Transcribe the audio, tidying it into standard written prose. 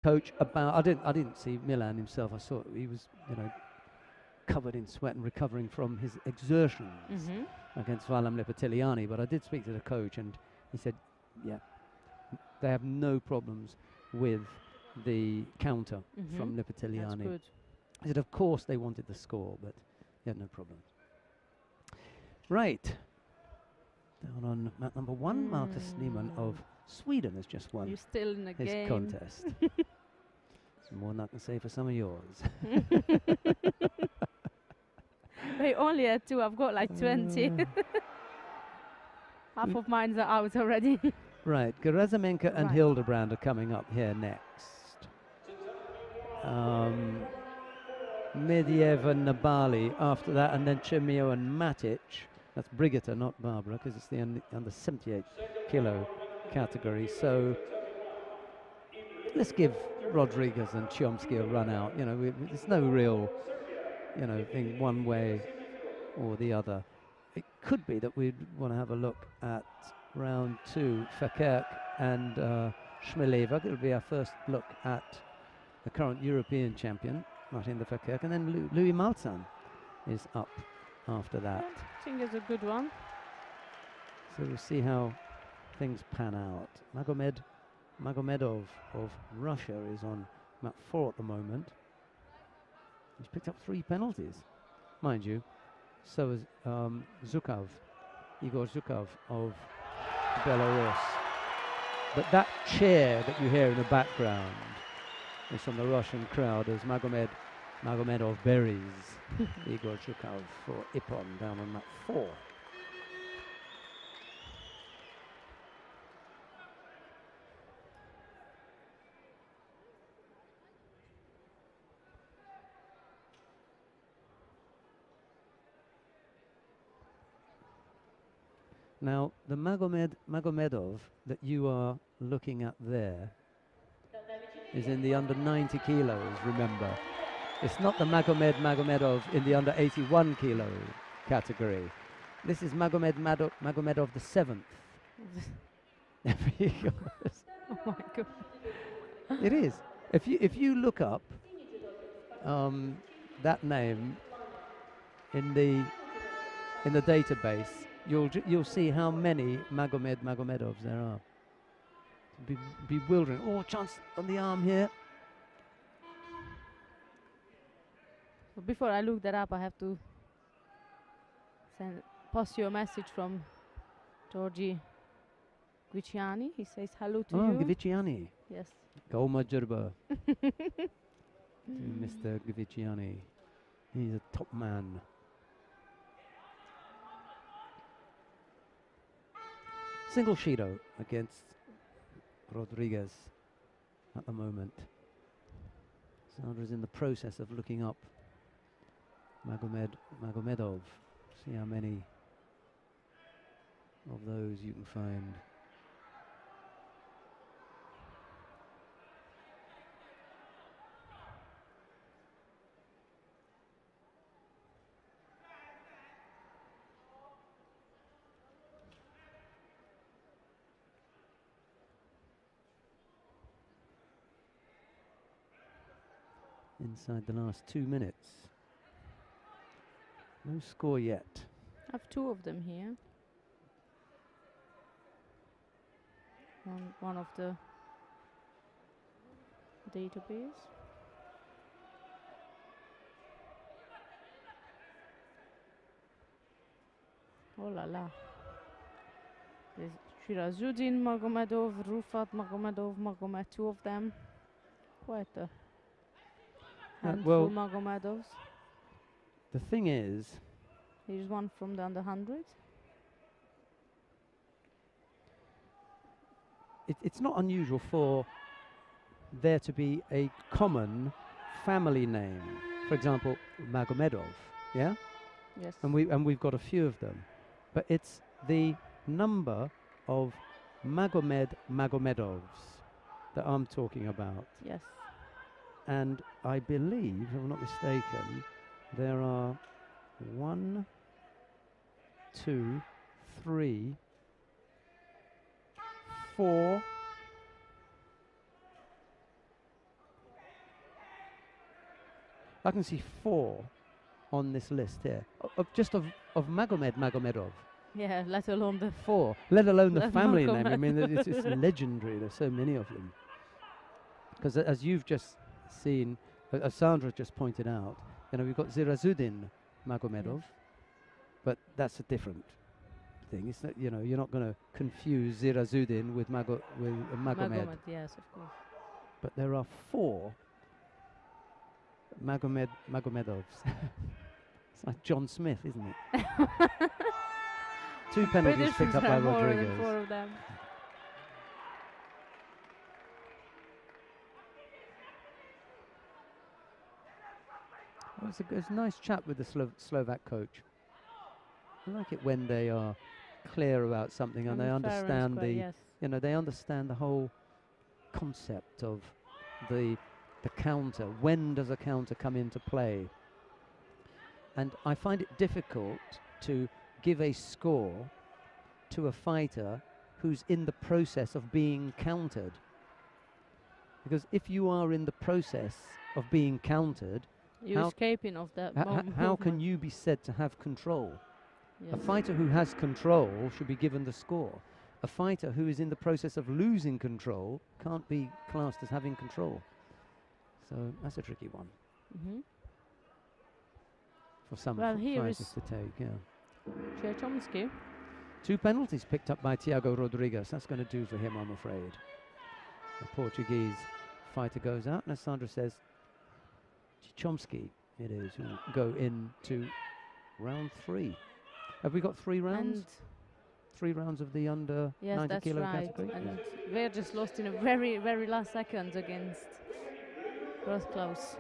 coach about. I didn't see Milan himself. I saw he was, covered in sweat and recovering from his exertions against Valam Lipitiliani. But I did speak to the coach, and he said, yeah, they have no problems with the counter from Lipitiliani. That's good. He said, of course they wanted the score, but he had no problems. Right. Down on mat number 1, Marcus Niemann of Sweden has just won You're still in the his game. contest. It's more than I can say for some of yours. They only had 2. I've got like 20. Half of mine are out already. Right. Gerasimenko and Right. Hildebrand are coming up here next. Medvedev and Nabali after that, and then Chimio and Matic. That's Brigitte, not Barbara, because it's the under 78 kilo category. So let's give Rodrigues and Ciechomski a run out. There's no real, thing one way or the other. It could be that we'd want to have a look at round 2, Verkerk and Schmileva. It'll be our first look at the current European champion, Martin de Verkerk, and then Louis Malzahn is up after that. I think it's a good one. So we'll see how things pan out. Magomedov of Russia is on mat 4 at the moment. He's picked up 3 penalties, mind you. So is Igor Zhukov of Belarus. But that cheer that you hear in the background is from the Russian crowd as Magomedov buries Igor Zhukov for Ippon down on mat 4. Now, the Magomedov that you are looking at there is in the under 90 kilos, remember. It's not the Magomedov in the under 81 kilo category. This is Magomedov the 7th. Oh my God. It is. If you look up that name in the database, you'll see how many Magomedovs there are. Bewildering. Oh, chance on the arm here. But before I look that up, I have to pass you a message from Georgi Guicciani. He says hello to you. Guicciani. Yes. Goma Jurba. Mr. Guicciani. He's a top man. Single Shido against Rodrigues at the moment. Sandra's in the process of looking up Magomedov. See how many of those you can find. Inside the last 2 minutes. No score yet. I have 2 of them here. One of the database. Oh la la. There's Shirazudin Magomedov, Rufat Magomedov, Magomed, 2 of them. Quite a handful Magomedovs. The thing is, here's one from the under 100. It's not unusual for there to be a common family name. For example, Magomedov, yeah? Yes. And we've got a few of them. But it's the number of Magomedovs that I'm talking about. Yes. And I believe, if I'm not mistaken, there are 1, 2, 3, 4, I can see 4 on this list here, of Magomed Magomedov. Yeah, let alone the 4, let alone the family name. I Magomed. mean, it's legendary. There's so many of them. Because as you've just seen, as Sandra just pointed out, we've got Zirazuddin Magomedov, but that's a different thing. It's not, you're not going to confuse Zirazuddin with Magomed. Yes, of course. But there are 4 Magomedovs. It's like John Smith, isn't it? 2 penalties picked up by Rodrigues. 4 of them. Well, it's a nice chat with the Slovak coach. I like it when they are clear about something and they understand they understand the whole concept of the counter. When does a counter come into play? And I find it difficult to give a score to a fighter who's in the process of being countered. Because if you are in the process of being countered, you're escaping of that moment. How can you be said to have control? Yes. A fighter who has control should be given the score. A fighter who is in the process of losing control can't be classed as having control. So that's a tricky one for some fighters to take. Yeah. Ciechomski. 2 penalties picked up by Tiago Rodrigues. That's going to do for him, I'm afraid. The Portuguese fighter goes out, and as Sandra says, Ciechomski it is who will go into round 3. Have we got 3 rounds? And 3 rounds of the under 90 kilo category? And we're just lost in a very, very last second against Close.